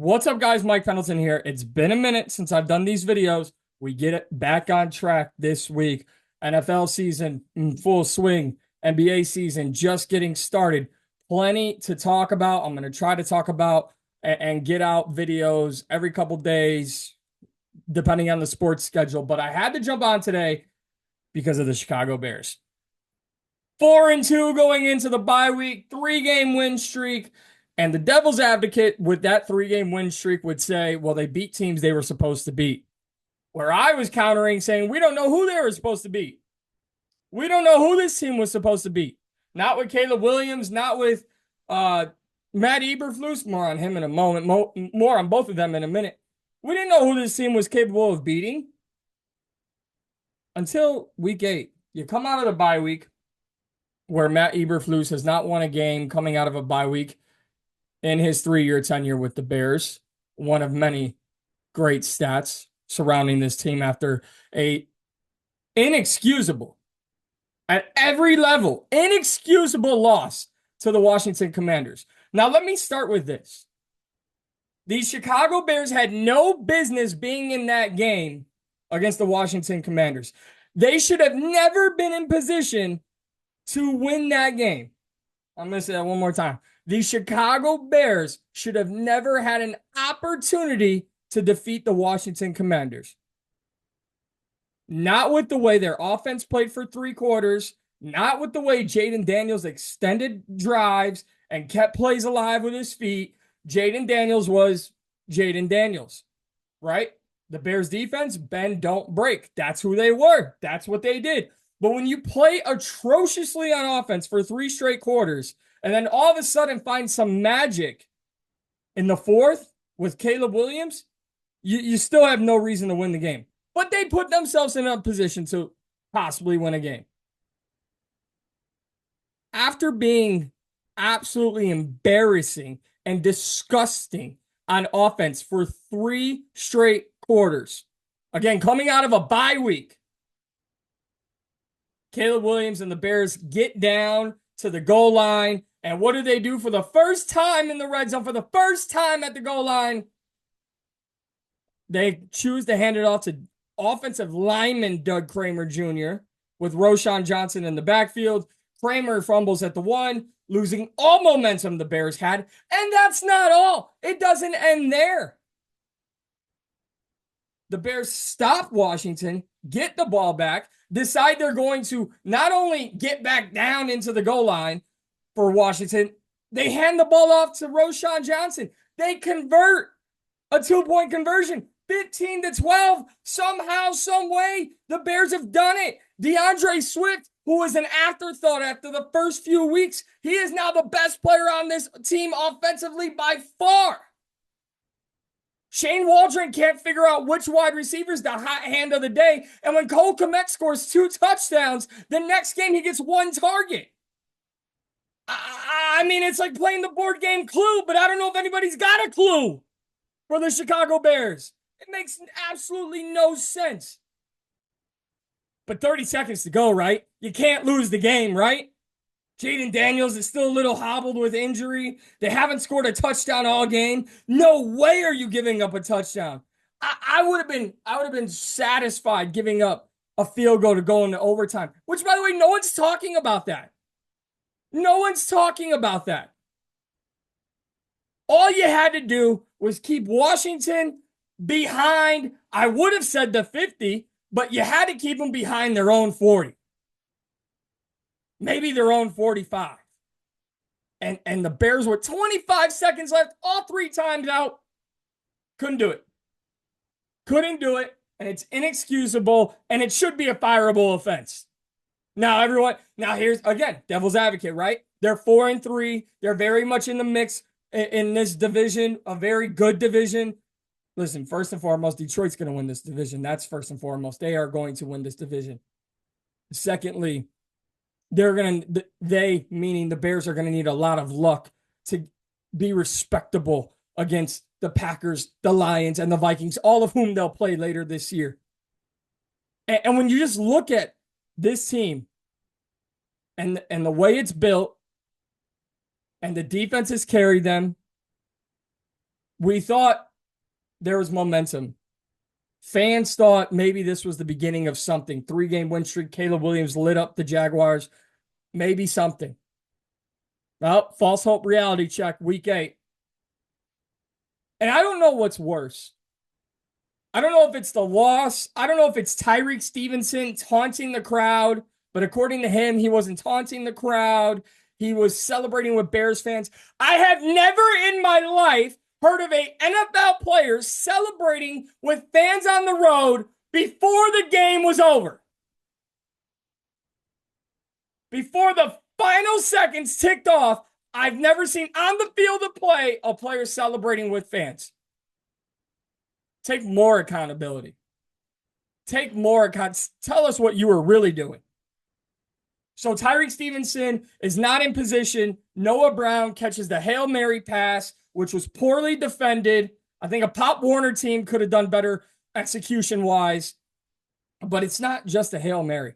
What's up, guys? Mike Pendleton here. It's been a minute since I've done these videos. We get it back on track this week. NFL season in full swing. NBA season just getting started. Plenty to talk about. I'm going to try to talk about and get out videos every couple days, depending on the sports schedule. But I had to jump on today because of the Chicago Bears. 4-2 going into the bye week, 3-game win streak. And the devil's advocate with that 3-game win streak would say, well, they beat teams they were supposed to beat. Where I was countering saying, we don't know who they were supposed to beat. We don't know who this team was supposed to beat. Not with Caleb Williams, not with Matt Eberflus. More on him in a moment. More on both of them in a minute. We didn't know who this team was capable of beating until week 8. You come out of the bye week where Matt Eberflus has not won a game coming out of a bye week in his 3-year tenure with the Bears. One of many great stats surrounding this team after a inexcusable, at every level, inexcusable loss to the Washington Commanders. Now, let me start with this. The Chicago Bears had no business being in that game against the Washington Commanders. They should have never been in position to win that game. I'm going to say that one more time. The Chicago Bears should have never had an opportunity to defeat the Washington Commanders. Not with the way their offense played for 3 quarters, not with the way Jaden Daniels extended drives and kept plays alive with his feet. Jaden Daniels was Jaden Daniels, right? The Bears defense, bend, don't break. That's who they were. That's what they did. But when you play atrociously on offense for 3 straight quarters, and then all of a sudden find some magic in the 4th with Caleb Williams, you still have no reason to win the game. But they put themselves in a position to possibly win a game. After being absolutely embarrassing and disgusting on offense for 3 straight quarters, again, coming out of a bye week, Caleb Williams and the Bears get down to the goal line. And what do they do for the first time in the red zone? For the first time at the goal line, they choose to hand it off to offensive lineman Doug Kramer Jr. with Roschon Johnson in the backfield. Kramer fumbles at the 1, losing all momentum the Bears had. And that's not all. It doesn't end there. The Bears stop Washington, get the ball back, decide they're going to not only get back down into the goal line for Washington, they hand the ball off to Roschon Johnson. They convert a 2-point conversion, 15-12. Somehow, some way, the Bears have done it. DeAndre Swift, who was an afterthought after the first few weeks, he is now the best player on this team offensively by far. Shane Waldron can't figure out which wide receiver's the hot hand of the day. And when Cole Kmet scores 2 touchdowns, the next game he gets 1 target. I mean, it's like playing the board game Clue, but I don't know if anybody's got a clue for the Chicago Bears. It makes absolutely no sense. But 30 seconds to go, right? You can't lose the game, right? Jaden Daniels is still a little hobbled with injury. They haven't scored a touchdown all game. No way are you giving up a touchdown. I would have been satisfied giving up a field goal to go into overtime, which, by the way, no one's talking about that. No one's talking about that. All you had to do was keep Washington behind, I would have said the 50, but you had to keep them behind their own 40. Maybe their own 45. And the Bears with 25 seconds left, all 3 times out, couldn't do it. Couldn't do it, and it's inexcusable, and it should be a fireable offense. Now, here's, again, devil's advocate, right? They're 4-3. They're very much in the mix in this division, a very good division. Listen, first and foremost, Detroit's going to win this division. That's first and foremost. They are going to win this division. Secondly, they, meaning the Bears, are going to need a lot of luck to be respectable against the Packers, the Lions, and the Vikings, all of whom they'll play later this year. And when you just look at this team and the way it's built and the defenses carry them, We thought there was momentum. Fans thought maybe this was the beginning of something. 3-game win streak. Caleb Williams lit up the Jaguars. Maybe something. Well, false hope reality check, week 8. And I don't know what's worse. I don't know if it's the loss. I don't know if it's Tyrique Stevenson taunting the crowd. But according to him, he wasn't taunting the crowd. He was celebrating with Bears fans. I have never in my life heard of a NFL player celebrating with fans on the road before the game was over. Before the final seconds ticked off, I've never seen on the field of play a player celebrating with fans. Take more accountability. Take more account. Tell us what you were really doing. So Tyrique Stevenson is not in position. Noah Brown catches the Hail Mary pass, which was poorly defended. I think a Pop Warner team could have done better execution-wise. But it's not just a Hail Mary.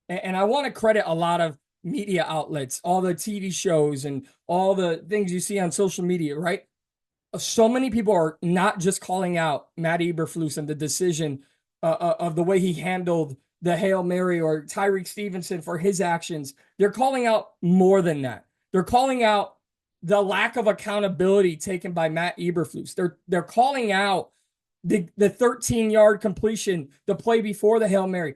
And I want to credit a lot of media outlets, all the TV shows and all the things you see on social media, right? So many people are not just calling out Matt Eberflus and the decision of the way he handled the Hail Mary or Tyrique Stevenson for his actions. They're calling out more than that. They're calling out the lack of accountability taken by Matt Eberflus. They're calling out the 13-yard completion, the play before the Hail Mary.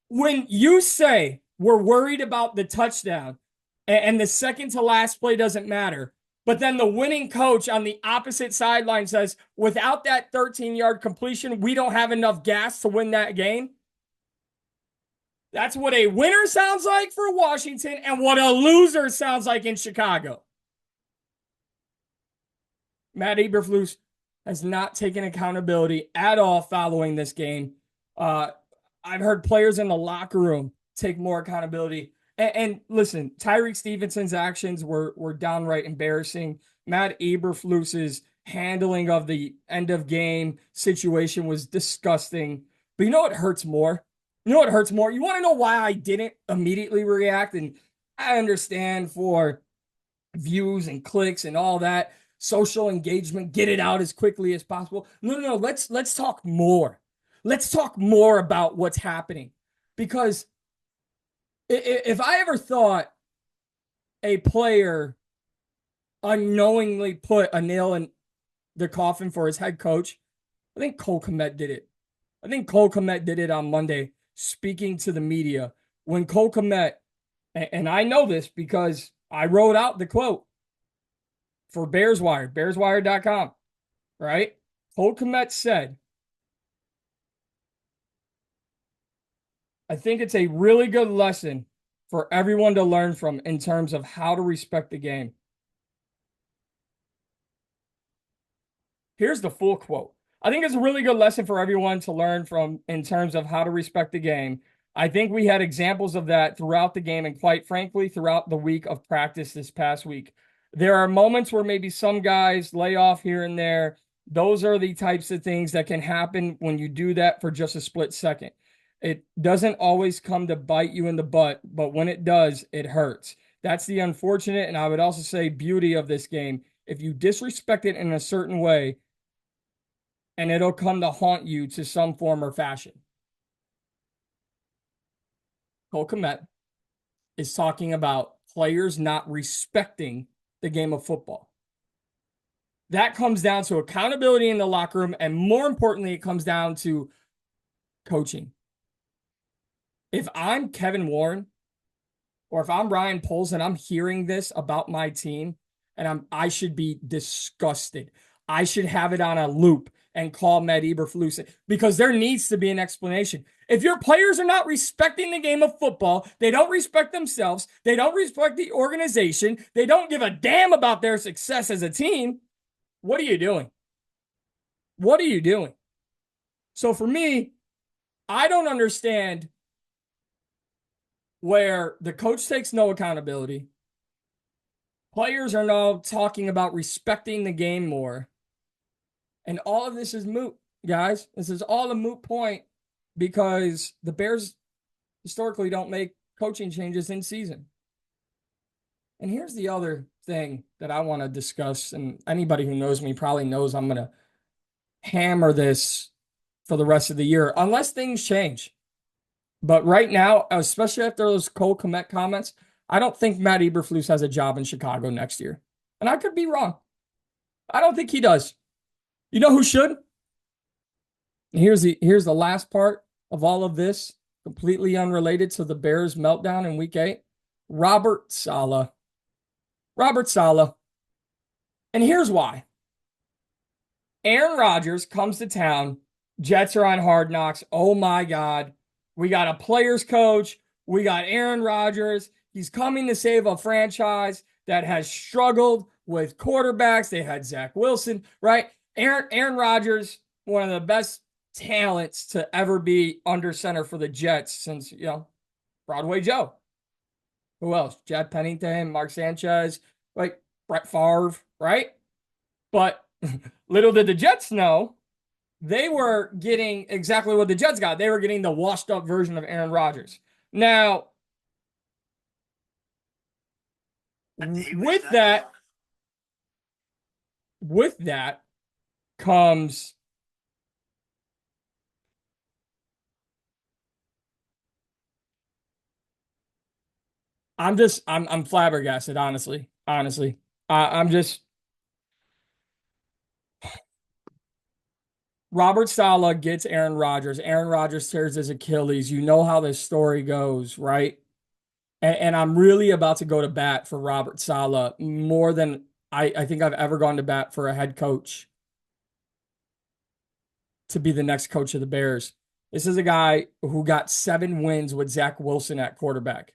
When you say we're worried about the touchdown and the second to last play doesn't matter, but then the winning coach on the opposite sideline says, without that 13-yard completion, we don't have enough gas to win that game. That's what a winner sounds like for Washington and what a loser sounds like in Chicago. Matt Eberflus has not taken accountability at all following this game. I've heard players in the locker room take more accountability. And listen, Tyrique Stevenson's actions were downright embarrassing. Matt Eberflus's handling of the end of game situation was disgusting. But you know what hurts more? You know what hurts more? You want to know why I didn't immediately react? And I understand for views and clicks and all that, social engagement, get it out as quickly as possible. No. Let's talk more. Let's talk more about what's happening. Because if I ever thought a player unknowingly put a nail in the coffin for his head coach, I think Cole Kmet did it. I think Cole Kmet did it on Monday, speaking to the media. When Cole Kmet, and I know this because I wrote out the quote for Bears Wire, bearswire.com, right? Cole Kmet said, I think it's a really good lesson for everyone to learn from in terms of how to respect the game. Here's the full quote. I think it's a really good lesson for everyone to learn from in terms of how to respect the game. I think we had examples of that throughout the game and quite frankly, throughout the week of practice this past week. There are moments where maybe some guys lay off here and there. Those are the types of things that can happen when you do that for just a split second. It doesn't always come to bite you in the butt, but when it does, it hurts. That's the unfortunate, and I would also say beauty of this game. If you disrespect it in a certain way, and it'll come to haunt you to some form or fashion. Cole Kmet is talking about players not respecting the game of football. That comes down to accountability in the locker room, and more importantly, it comes down to coaching. If I'm Kevin Warren or if I'm Ryan Poles and I'm hearing this about my team, and I should be disgusted. I should have it on a loop and call Matt Eberflus because there needs to be an explanation. If your players are not respecting the game of football, they don't respect themselves, they don't respect the organization, they don't give a damn about their success as a team, what are you doing? What are you doing? So for me, I don't understand where the coach takes no accountability. Players are now talking about respecting the game more. And all of this is moot, guys. This is all a moot point because the Bears historically don't make coaching changes in season. And here's the other thing that I want to discuss, and anybody who knows me probably knows I'm going to hammer this for the rest of the year, unless things change. But right now, especially after those Cole Kmet comments, I don't think Matt Eberflus has a job in Chicago next year. And I could be wrong. I don't think he does. You know who should? Here's the last part of all of this, completely unrelated to the Bears meltdown in week 8. Robert Salah. Robert Salah. And here's why. Aaron Rodgers comes to town. Jets are on Hard Knocks. Oh my God. We got a players coach. We got Aaron Rodgers. He's coming to save a franchise that has struggled with quarterbacks. They had Zach Wilson, right? Aaron Rodgers, one of the best talents to ever be under center for the Jets since, Broadway Joe. Who else? Chad Pennington, Mark Sanchez, like Brett Favre, right? But little did the Jets know, they were getting exactly what the Jets got. They were getting the washed up version of Aaron Rodgers. Now, with that comes I'm flabbergasted, honestly. Honestly. I'm just Robert Saleh gets Aaron Rodgers. Aaron Rodgers tears his Achilles. You know how this story goes, right? And I'm really about to go to bat for Robert Saleh more than I think I've ever gone to bat for a head coach to be the next coach of the Bears. This is a guy who got 7 wins with Zach Wilson at quarterback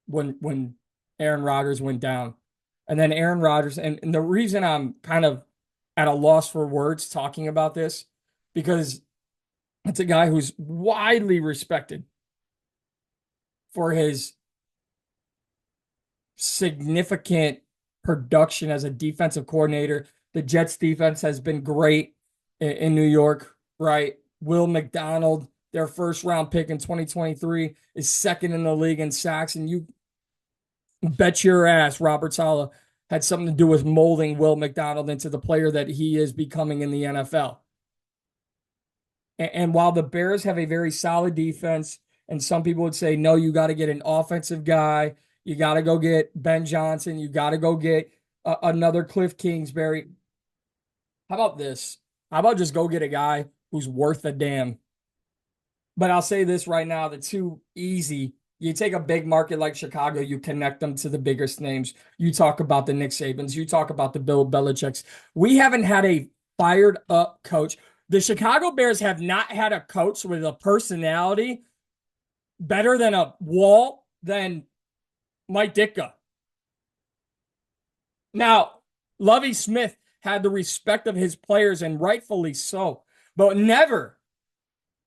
when Aaron Rodgers went down. And then Aaron Rodgers, and the reason I'm kind of at a loss for words talking about this, because it's a guy who's widely respected for his significant production as a defensive coordinator. The Jets defense has been great in New York, right? Will McDonald, their first round pick in 2023, is second in the league in sacks. And you bet your ass Robert Saleh had something to do with molding Will McDonald into the player that he is becoming in the NFL. And while the Bears have a very solid defense, and some people would say, no, you got to get an offensive guy. You got to go get Ben Johnson. You got to go get another Cliff Kingsbury. How about this? How about just go get a guy who's worth a damn? But I'll say this right now, the too easy. You take a big market like Chicago, you connect them to the biggest names. You talk about the Nick Sabans. You talk about the Bill Belichick's. We haven't had a fired up coach. The Chicago Bears have not had a coach with a personality better than a wall than Mike Ditka. Now, Lovie Smith had the respect of his players, and rightfully so, but never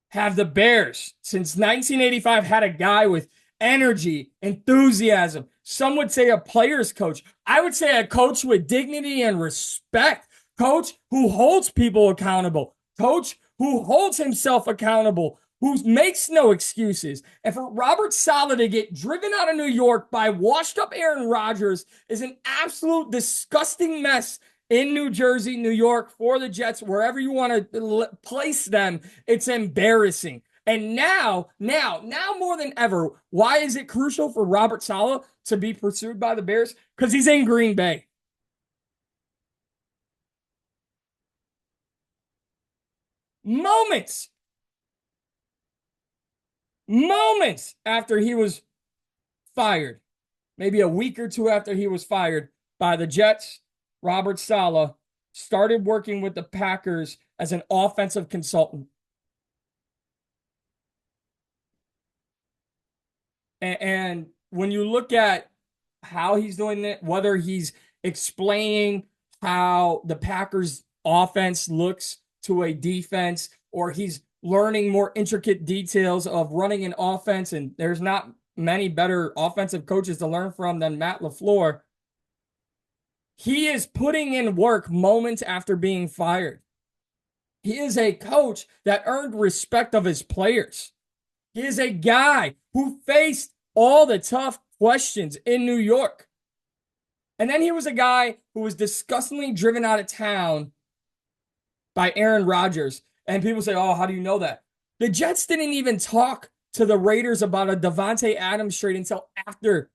have the Bears since 1985 had a guy with energy, enthusiasm. Some would say a player's coach. I would say a coach with dignity and respect. Coach who holds people accountable. Coach who holds himself accountable. Who makes no excuses. And for Robert Saleh to get driven out of New York by washed up Aaron Rodgers is an absolute disgusting mess in New Jersey, New York, for the Jets, wherever you want to place them. It's embarrassing. And now more than ever, why is it crucial for Robert Saleh to be pursued by the Bears? Because he's in Green Bay. Moments after he was fired, maybe a week or two after he was fired by the Jets, Robert Saleh started working with the Packers as an offensive consultant. And when you look at how he's doing it, whether he's explaining how the Packers offense looks to a defense, or he's learning more intricate details of running an offense, and there's not many better offensive coaches to learn from than Matt LaFleur. He is putting in work moments after being fired. He is a coach that earned respect of his players. He is a guy who faced all the tough questions in New York. And then he was a guy who was disgustingly driven out of town by Aaron Rodgers. And people say, oh, how do you know that? The Jets didn't even talk to the Raiders about a Davante Adams trade until after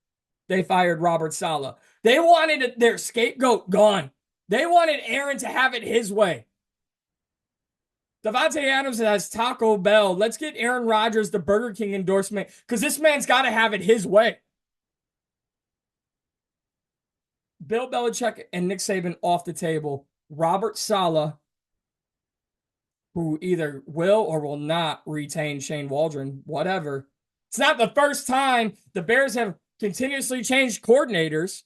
they fired Robert Salah. They wanted their scapegoat gone. They wanted Aaron to have it his way. Davante Adams has Taco Bell. Let's get Aaron Rodgers the Burger King endorsement because this man's got to have it his way. Bill Belichick and Nick Saban off the table. Robert Salah, who either will or will not retain Shane Waldron, whatever. It's not the first time the Bears have continuously changed coordinators.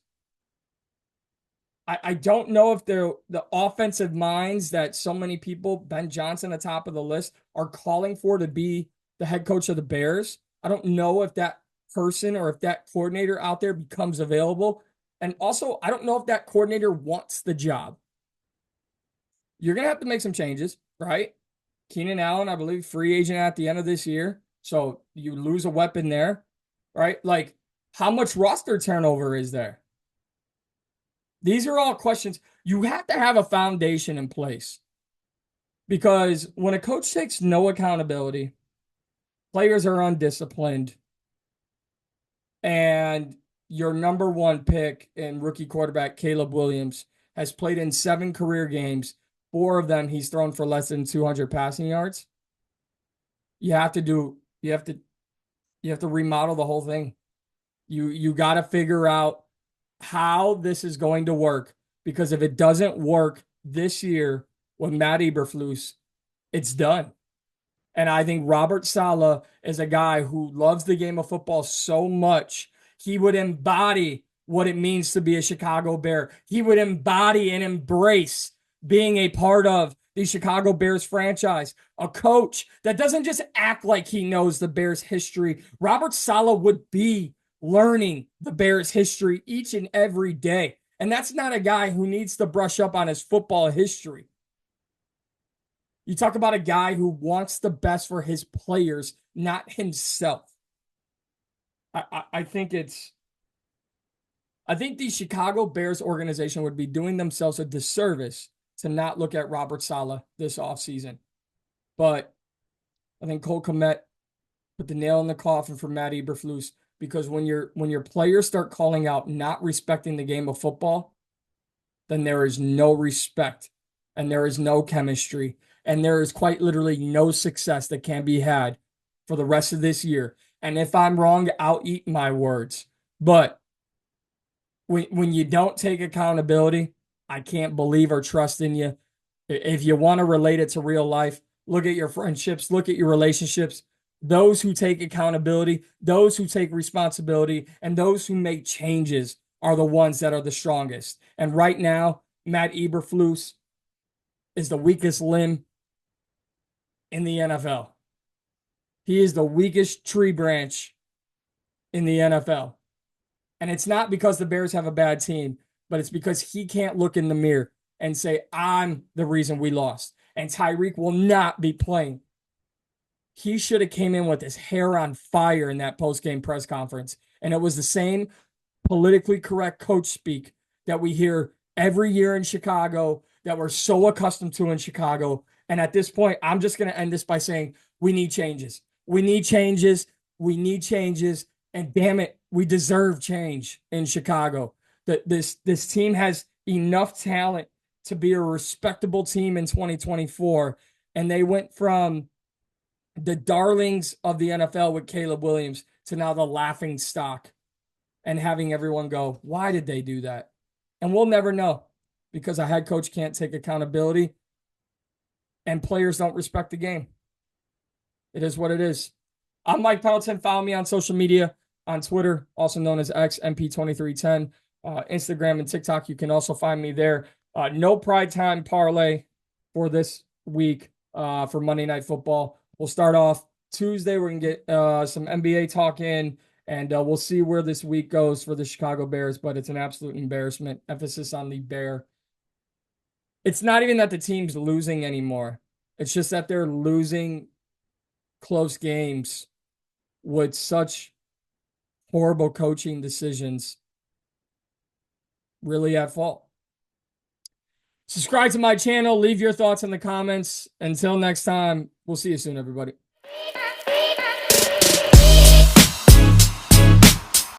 I don't know if they're the offensive minds that so many people, Ben Johnson, at the top of the list, are calling for to be the head coach of the Bears. I don't know if that person or if that coordinator out there becomes available. And also, I don't know if that coordinator wants the job. You're going to have to make some changes, right? Keenan Allen, I believe, free agent at the end of this year. So you lose a weapon there, right? Like, how much roster turnover is there? These are all questions. You have to have a foundation in place. Because when a coach takes no accountability, players are undisciplined, and your number one pick in rookie quarterback, Caleb Williams, has played in 7 career games. 4 of them he's thrown for less than 200 passing yards. You have to remodel the whole thing. You got to figure out how this is going to work, because if it doesn't work this year with Matt Eberflus, it's done. And I think Robert Salah is a guy who loves the game of football so much, he would embody what it means to be a Chicago Bear. He would embody and embrace being a part of the Chicago Bears franchise, a coach that doesn't just act like he knows the Bears history. Robert Salah would be learning the Bears history each and every day. And that's not a guy who needs to brush up on his football history. You talk about a guy who wants the best for his players, not himself. I think the Chicago Bears organization would be doing themselves a disservice to not look at Robert Salah this offseason. But I think Cole Kmet put the nail in the coffin for Matt Eberflus, because when your players start calling out not respecting the game of football, then there is no respect and there is no chemistry and there is quite literally no success that can be had for the rest of this year. And if I'm wrong, I'll eat my words. But when you don't take accountability, I can't believe or trust in you. If you want to relate it to real life, look at your friendships, look at your relationships. Those who take accountability, those who take responsibility, and those who make changes are the ones that are the strongest. And right now, Matt Eberflus is the weakest limb in the NFL. He is the weakest tree branch in the NFL. And it's not because the Bears have a bad team, but it's because he can't look in the mirror and say, I'm the reason we lost. And Tyrique will not be playing. He should have came in with his hair on fire in that post-game press conference. And it was the same politically correct coach speak that we hear every year in Chicago, that we're so accustomed to in Chicago. And at this point, I'm just going to end this by saying, we need changes. We need changes. We need changes. And damn it, we deserve change in Chicago. This team has enough talent to be a respectable team in 2024. And they went from the darlings of the NFL with Caleb Williams to now the laughing stock, and having everyone go, why did they do that? And we'll never know, because a head coach can't take accountability and players don't respect the game. It is what it is. I'm Mike Pendleton. Follow me on social media, on Twitter, also known as XMP2310, Instagram and TikTok. You can also find me there. No Pride Time parlay for this week for Monday Night Football. We'll start off Tuesday. We're going to get some NBA talk in, and we'll see where this week goes for the Chicago Bears, but it's an absolute embarrassment. Emphasis on the Bear. It's not even that the team's losing anymore. It's just that they're losing close games with such horrible coaching decisions really at fault. Subscribe to my channel. Leave your thoughts in the comments. Until next time, we'll see you soon, everybody.